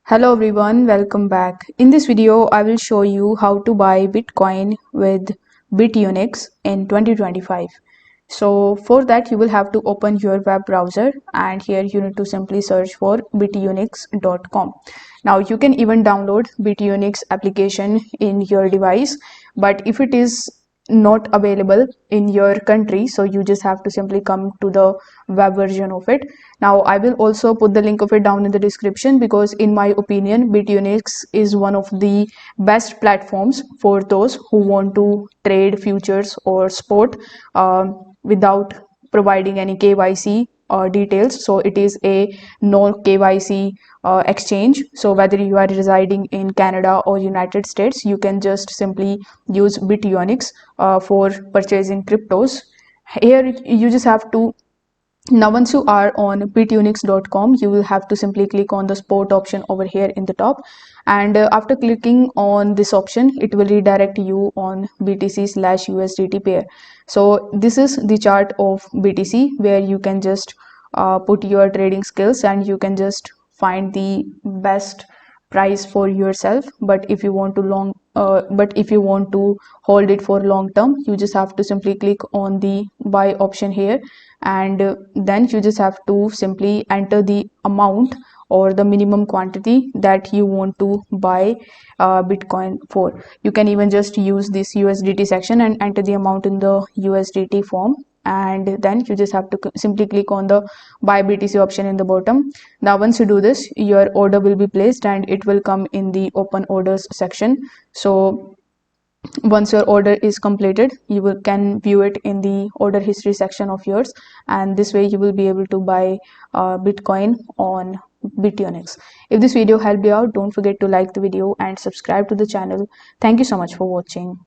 Hello everyone, welcome back. In this video, I will show you how to buy Bitcoin with Bitunix in 2025. So for that, you will have to open your web browser and here you need to simply search for bitunix.com. Now you can even download Bitunix application in your device, but if it is not available in your country, so you just have to simply come to the web version of it. Now I will also put the link of it down in the description because in my opinion Bitunix is one of the best platforms for those who want to trade futures or spot without providing any KYC details. So it is a no KYC exchange. So whether you are residing in Canada or United States, you can just simply use Bitunix for purchasing cryptos. Here you just have to, now once you are on bitunix.com, you will have to simply click on the spot option over here in the top, and after clicking on this option it will redirect you on BTC/USDT pair. So this is the chart of BTC where you can just put your trading skills and you can just find the best price for yourself. But if you want to hold it for long term, you just have to simply click on the buy option here, and then you just have to simply enter the amount or the minimum quantity that you want to buy Bitcoin for. You can even just use this USDT section and enter the amount in the USDT form, and then you just have to simply click on the buy BTC option in the bottom. Now once you do this, your order will be placed and it will come in the open orders section. So once your order is completed, you can view it in the order history section of yours, and this way you will be able to buy Bitcoin on Bitunix. If this video helped you out, don't forget to like the video and subscribe to the channel. Thank you so much for watching.